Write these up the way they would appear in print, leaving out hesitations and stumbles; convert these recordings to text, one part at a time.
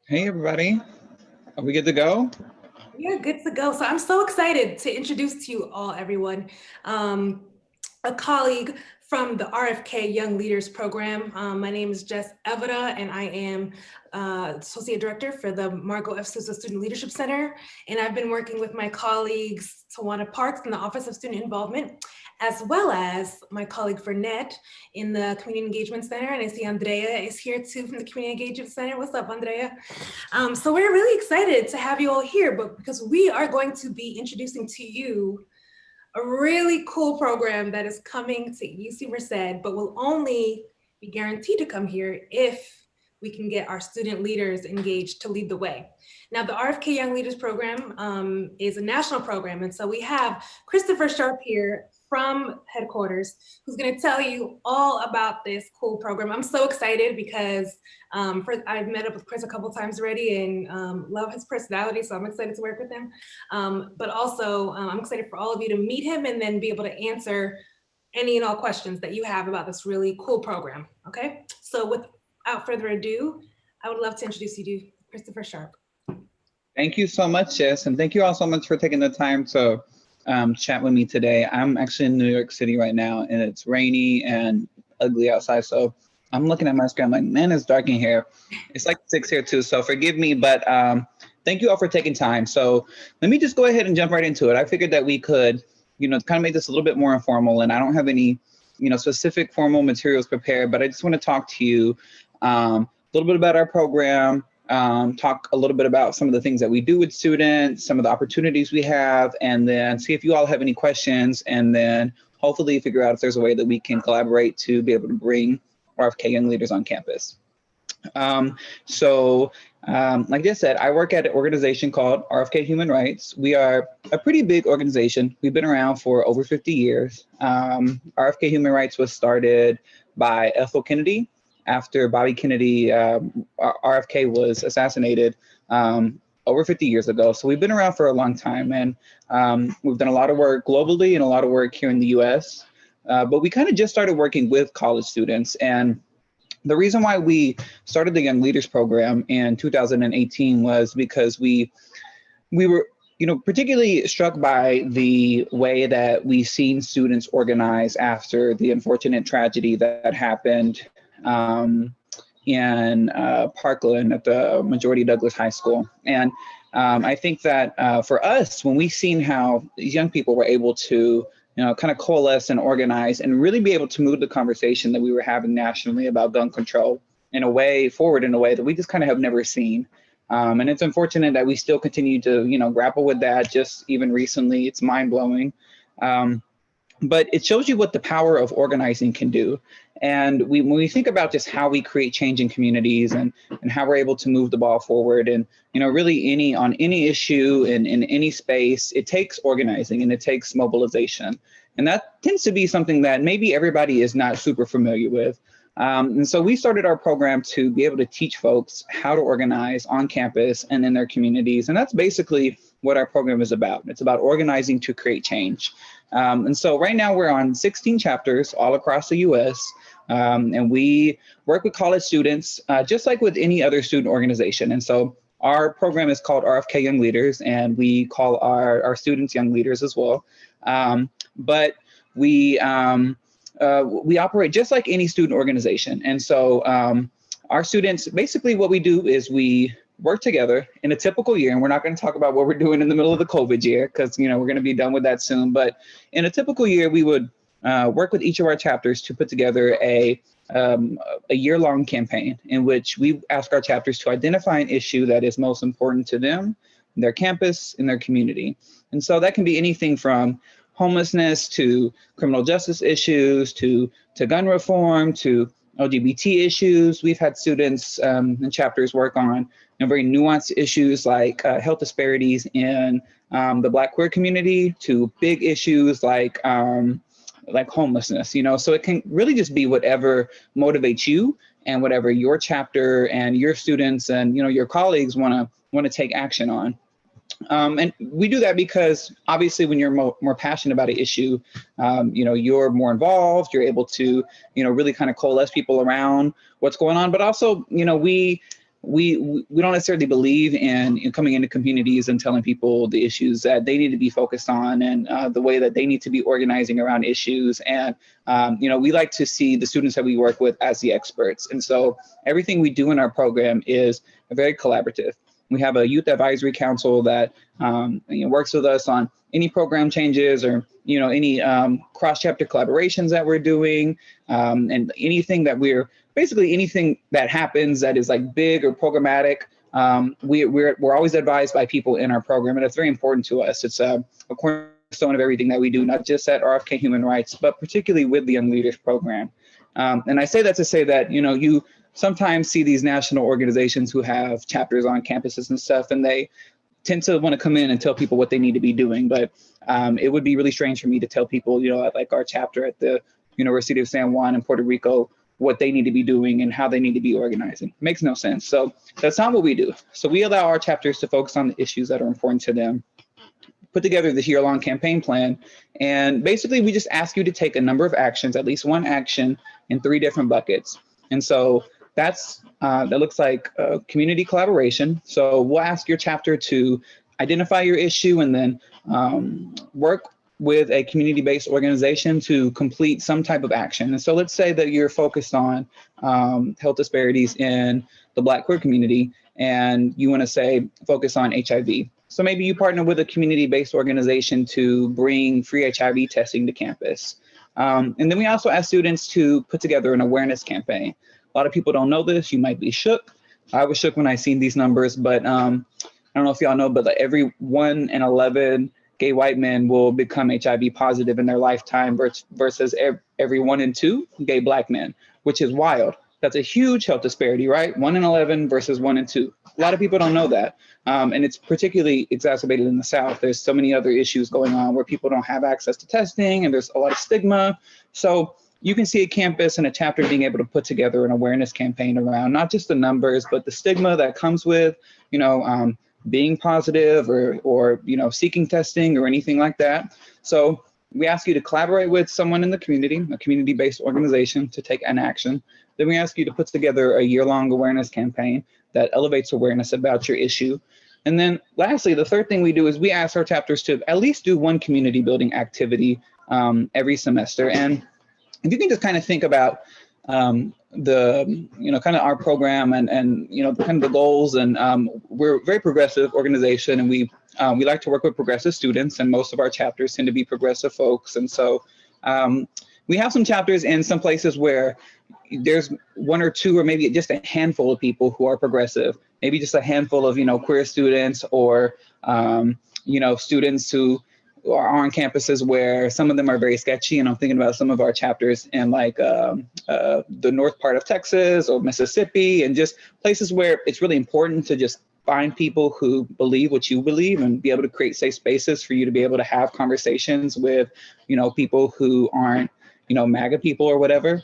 Hey everybody, are we good to go? Yeah, good to go. So I'm so excited to introduce to you all, everyone, um, a colleague from the RFK Young Leaders program. My name is Jess Evora, and I am Associate Director for the Margot F. Souza Student Leadership Center. And I've been working with my colleagues, Tawana Parks in the Office of Student Involvement, as well as my colleague Vernette in the Community Engagement Center. And I see Andrea is here too from the Community Engagement Center. What's up, Andrea? So we're really excited to have you all here, but because we are going to be introducing to you a really cool program that is coming to UC Merced, but will only be guaranteed to come here if we can get our student leaders engaged to lead the way. Now, the RFK Young Leaders program is a national program, and so we have Kristopher Sharp here from headquarters, who's going to tell you all about this cool program. I'm so excited because I've met up with Chris a couple times already and love his personality, so I'm excited to work with him. But also, I'm excited for all of you to meet him and then be able to answer any and all questions that you have about this really cool program, okay? So without further ado, I would love to introduce you to Kristopher Sharp. Thank you so much, Jess, and thank you all so much for taking the time to chat with me today. I'm actually in New York City right now, and it's rainy and ugly outside, so I'm looking at my screen, I'm like, man, it's dark in here. It's like 6 here too, so forgive me, but thank you all for taking time. So let me just go ahead and jump right into it. I figured that we could, kind of make this a little bit more informal, and I don't have any, specific formal materials prepared, but I just want to talk to you a little bit about our program, talk a little bit about some of the things that we do with students, some of the opportunities we have, and then see if you all have any questions, and then hopefully figure out if there's a way that we can collaborate to be able to bring RFK Young Leaders on campus. Like I said, I work at an organization called RFK Human Rights. We are a pretty big organization. We've been around for over 50 years. RFK Human Rights was started by Ethel Kennedy after Bobby Kennedy, RFK was assassinated over 50 years ago. So we've been around for a long time, and we've done a lot of work globally and a lot of work here in the US. But we kind of just started working with college students, and the reason why we started the Young Leaders program in 2018 was because we were, particularly struck by the way that we've seen students organize after the unfortunate tragedy that happened in Parkland at the Majority Douglas High School. And I think that for us, when we seen how these young people were able to kind of coalesce and organize and really be able to move the conversation that we were having nationally about gun control in a way that we just kind of have never seen. And it's unfortunate that we still continue to, grapple with that just even recently. It's mind blowing. But it shows you what the power of organizing can do. And when we think about just how we create change in communities and how we're able to move the ball forward and, really on any issue in any space, it takes organizing and it takes mobilization. And that tends to be something that maybe everybody is not super familiar with. And so we started our program to be able to teach folks how to organize on campus and in their communities. And that's basically what our program is about. It's about organizing to create change. And so right now we're on 16 chapters all across the US. And we work with college students, just like with any other student organization. And so our program is called RFK Young Leaders, and we call our students Young Leaders as well. But we operate just like any student organization. And so our students, basically what we do is we work together in a typical year, and we're not going to talk about what we're doing in the middle of the COVID year because we're going to be done with that soon. But in a typical year, we would work with each of our chapters to put together a year-long campaign in which we ask our chapters to identify an issue that is most important to them, their campus, and their community. And so that can be anything from homelessness to criminal justice issues to gun reform to LGBT issues. We've had students and chapters work on very nuanced issues like health disparities in the Black queer community to big issues like homelessness. So it can really just be whatever motivates you and whatever your chapter and your students and your colleagues want to take action on. And we do that because obviously when you're more passionate about an issue, you're more involved, you're able to, really kind of coalesce people around what's going on. But also, we we don't necessarily believe in coming into communities and telling people the issues that they need to be focused on and the way that they need to be organizing around issues. And, we like to see the students that we work with as the experts. And so everything we do in our program is very collaborative. We have a youth advisory council that works with us on any program changes or any cross-chapter collaborations that we're doing, and anything that happens that is like big or programmatic. We're always advised by people in our program, and it's very important to us. It's a cornerstone of everything that we do, not just at RFK Human Rights, but particularly with the Young Leaders program. And I say that to say that you sometimes see these national organizations who have chapters on campuses and stuff, and they tend to want to come in and tell people what they need to be doing. But it would be really strange for me to tell people, like our chapter at the University of San Juan in Puerto Rico, what they need to be doing and how they need to be organizing. Makes no sense. So that's not what we do. So we allow our chapters to focus on the issues that are important to them, put together this year-long campaign plan. And basically we just ask you to take a number of actions, at least one action in 3 different buckets. And so that looks like community collaboration. So we'll ask your chapter to identify your issue and then work with a community-based organization to complete some type of action. And so let's say that you're focused on health disparities in the Black queer community, and you want to focus on HIV. So maybe you partner with a community-based organization to bring free HIV testing to campus. And then we also ask students to put together an awareness campaign. A lot of people don't know this. You might be shook. I was shook when I seen these numbers, but I don't know if y'all know, but like every 1 in 11 gay white men will become HIV positive in their lifetime versus every 1 in 2 gay Black men, which is wild. That's a huge health disparity, right? 1 in 11 versus 1 in 2. A lot of people don't know that. And it's particularly exacerbated in the South. There's so many other issues going on where people don't have access to testing and there's a lot of stigma. So you can see a campus and a chapter being able to put together an awareness campaign around not just the numbers, but the stigma that comes with, being positive or seeking testing or anything like that. So we ask you to collaborate with someone in the community, a community-based organization, to take an action. Then we ask you to put together a year-long awareness campaign that elevates awareness about your issue. And then lastly, the third thing we do is we ask our chapters to at least do one community building activity every semester. And if you can just kind of think about kind of our program and kind of the goals, and we're a very progressive organization, and we like to work with progressive students, and most of our chapters tend to be progressive folks. And so we have some chapters in some places where there's 1 or 2 or maybe just a handful of people who are progressive, maybe just a handful of queer students or students who are on campuses where some of them are very sketchy. And I'm thinking about some of our chapters in like the north part of Texas or Mississippi, and just places where it's really important to just find people who believe what you believe and be able to create safe spaces for you to be able to have conversations with, people who aren't, MAGA people or whatever.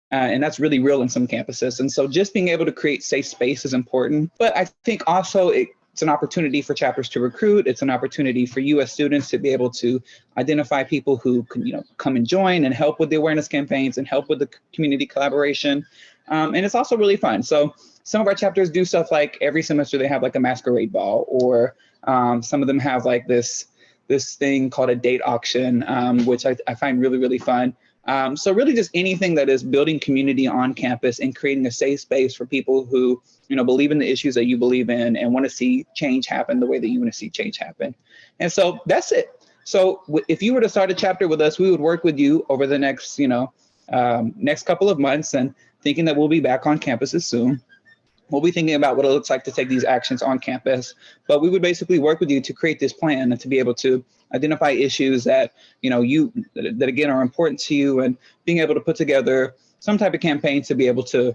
And that's really real in some campuses. And so just being able to create safe space is important. But I think also it's an opportunity for chapters to recruit. It's an opportunity for you as students to be able to identify people who can, come and join and help with the awareness campaigns and help with the community collaboration. And it's also really fun. So some of our chapters do stuff like every semester they have like a masquerade ball, or some of them have like this thing called a date auction, which I find really, really fun. So really just anything that is building community on campus and creating a safe space for people who, believe in the issues that you believe in and want to see change happen the way that you want to see change happen. And so that's it. So if you were to start a chapter with us, we would work with you over the next, next couple of months, and thinking that we'll be back on campuses soon. We'll be thinking about what it looks like to take these actions on campus, but we would basically work with you to create this plan and to be able to identify issues that, that again are important to you, and being able to put together some type of campaign to be able to,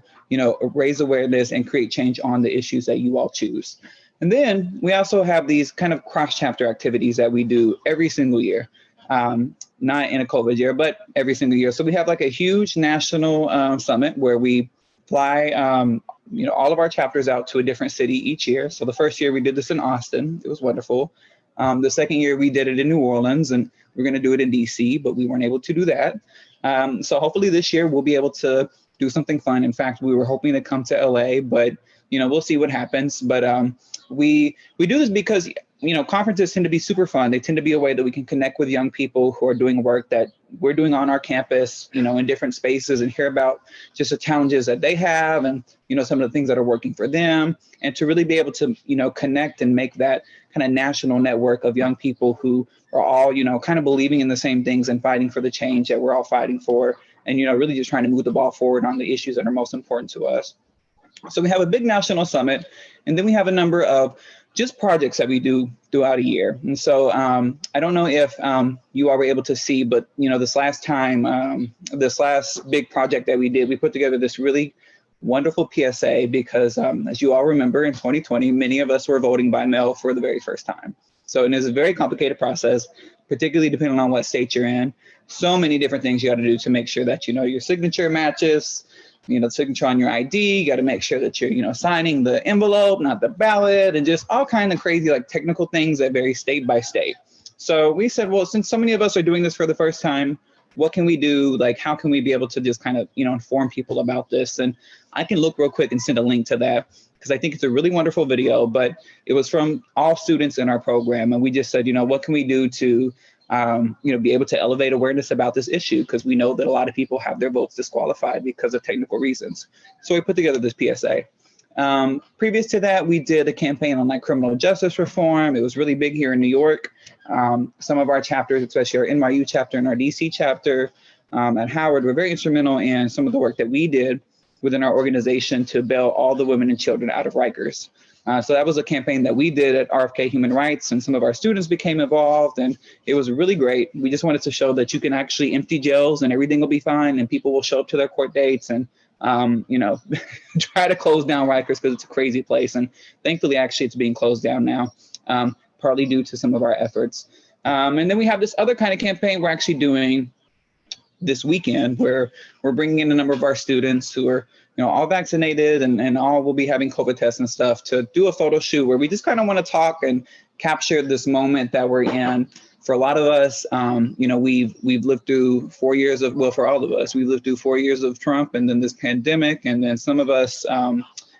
raise awareness and create change on the issues that you all choose. And then we also have these kind of cross-chapter activities that we do every single year, not in a COVID year, but every single year. So we have like a huge national summit where we fly all of our chapters out to a different city each year. So the first year we did this in Austin. It was wonderful. The second year we did it in New Orleans, and we're going to do it in DC, but we weren't able to do that. So hopefully this year we'll be able to do something fun. In fact, we were hoping to come to LA, but we'll see what happens. But we do this because, conferences tend to be super fun. They tend to be a way that we can connect with young people who are doing work that we're doing on our campus, in different spaces, and hear about just the challenges that they have and, some of the things that are working for them, and to really be able to, connect and make that kind of national network of young people who are all, kind of believing in the same things and fighting for the change that we're all fighting for, and, really just trying to move the ball forward on the issues that are most important to us. So we have a big national summit, and then we have a number of just projects that we do throughout a year. And so I don't know if you all were able to see, but this last big project that we did, we put together this really wonderful PSA because as you all remember, in 2020, many of us were voting by mail for the very first time. So it is a very complicated process, particularly depending on what state you're in. So many different things you got to do to make sure that your signature matches, the signature on your ID. You got to make sure that you're, signing the envelope, not the ballot, and just all kind of crazy, like technical things that vary state by state. So we said, well, since so many of us are doing this for the first time, what can we do? Like, how can we be able to just kind of, inform people about this? And I can look real quick and send a link to that because I think it's a really wonderful video, but it was from all students in our program. And we just said, what can we do to be able to elevate awareness about this issue, because we know that a lot of people have their votes disqualified because of technical reasons. So we put together this PSA. Previous to that, we did a campaign on criminal justice reform. It was really big here in New York. Some of our chapters, especially our NYU chapter and our DC chapter at Howard, were very instrumental in some of the work that we did within our organization to bail all the women and children out of Rikers. So that was a campaign that we did at RFK Human Rights, and some of our students became involved, and it was really great. We just wanted to show that you can actually empty jails and everything will be fine, and people will show up to their court dates and, try to close down Rikers because it's a crazy place. And thankfully, actually, it's being closed down now, partly due to some of our efforts. And then we have this other kind of campaign we're actually doing this weekend where we're bringing in a number of our students who are all vaccinated and all will be having COVID tests and stuff to do a photo shoot where we just kind of want to talk and capture this moment that we're in. For a lot of us, we've lived through 4 years of, well, for all of us, we've lived through 4 years of Trump and then this pandemic. And then some of us,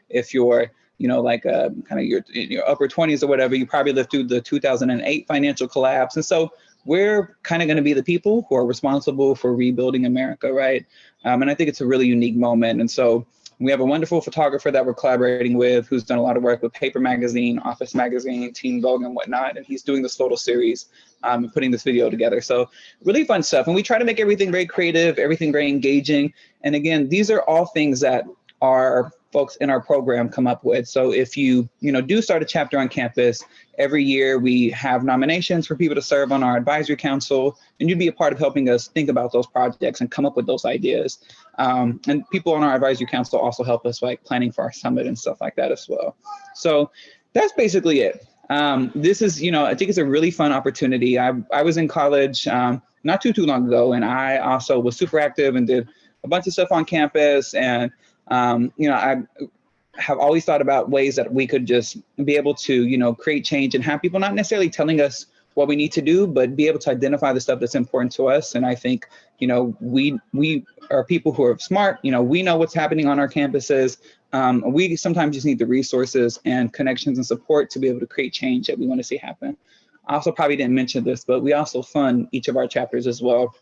if you're, kind of in your upper 20s or whatever, you probably lived through the 2008 financial collapse. And so we're kind of going to be the people who are responsible for rebuilding America, right? And I think it's a really unique moment. And so we have a wonderful photographer that we're collaborating with who's done a lot of work with Paper Magazine, Office Magazine, Teen Vogue, and whatnot. And he's doing this photo series and putting this video together. So really fun stuff. And we try to make everything very creative, everything very engaging. And again, these are all things that our folks in our program come up with. So if you, do start a chapter on campus, every year we have nominations for people to serve on our advisory council, and you'd be a part of helping us think about those projects and come up with those ideas. And people on our advisory council also help us planning for our summit and stuff like that as well. So that's basically it. This is, I think it's a really fun opportunity. I was in college not too long ago, and I also was super active and did a bunch of stuff on campus. And I have always thought about ways that we could just be able to, create change and have people not necessarily telling us what we need to do, but be able to identify the stuff that's important to us. And I think, we are people who are smart, we know what's happening on our campuses. We sometimes just need the resources and connections and support to be able to create change that we want to see happen. I also probably didn't mention this, but we also fund each of our chapters as well.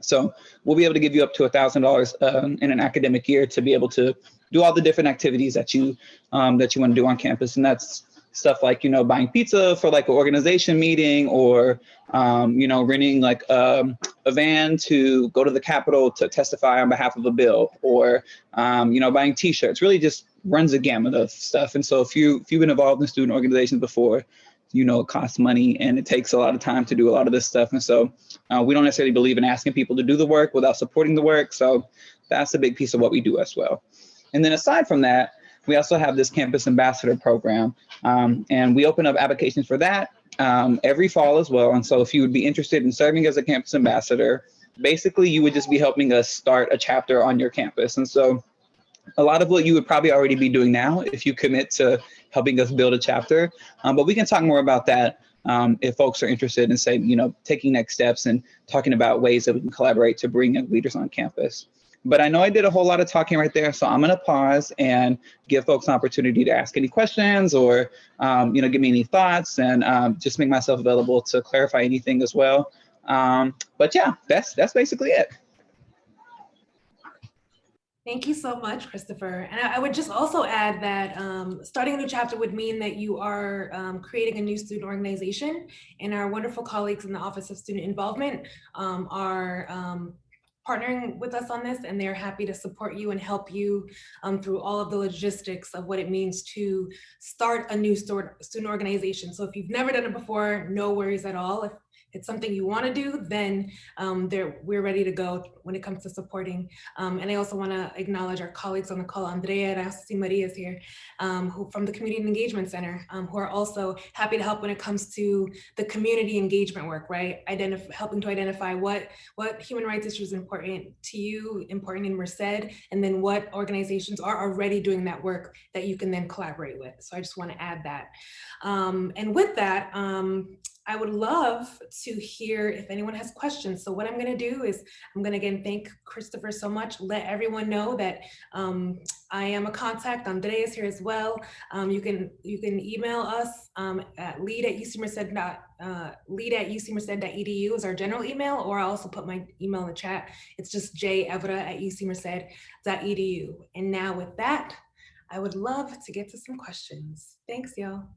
So we'll be able to give you up to $1,000 in an academic year to be able to do all the different activities that you want to do on campus. And that's stuff like, buying pizza for an organization meeting, or, renting a van to go to the Capitol to testify on behalf of a bill, or, buying T-shirts. Really just runs a gamut of stuff. And so if you've been involved in student organizations before, it costs money and it takes a lot of time to do a lot of this stuff. And so we don't necessarily believe in asking people to do the work without supporting the work. So that's a big piece of what we do as well. And then aside from that, we also have this campus ambassador program, and we open up applications for that every fall as well. And so if you would be interested in serving as a campus ambassador, basically you would just be helping us start a chapter on your campus. And so a lot of what you would probably already be doing now if you commit to helping us build a chapter. But we can talk more about that if folks are interested in, say, taking next steps and talking about ways that we can collaborate to bring young leaders on campus. But I know I did a whole lot of talking right there, so I'm going to pause and give folks an opportunity to ask any questions or, give me any thoughts, and just make myself available to clarify anything as well. But yeah, that's basically it. Thank you so much, Kristopher. And I would just also add that starting a new chapter would mean that you are creating a new student organization, and our wonderful colleagues in the Office of Student Involvement are partnering with us on this, and they're happy to support you and help you through all of the logistics of what it means to start a new student organization. So if you've never done it before, no worries at all. If it's something you want to do, then we're ready to go when it comes to supporting. And I also want to acknowledge our colleagues on the call, Andrea, and I see Maria is here, who from the Community Engagement Center, who are also happy to help when it comes to the community engagement work, right? Helping to identify what human rights issues are important to you, important in Merced, and then what organizations are already doing that work that you can then collaborate with. So I just want to add that. And with that, I would love to hear if anyone has questions. So what I'm going to do is I'm going to again thank Kristopher so much. Let everyone know that I am a contact. Andrea is here as well. You can email us at lead@ucmerced.edu is our general email, or I'll also put my email in the chat. It's just jevora@ucmerced.edu. And now with that, I would love to get to some questions. Thanks, y'all.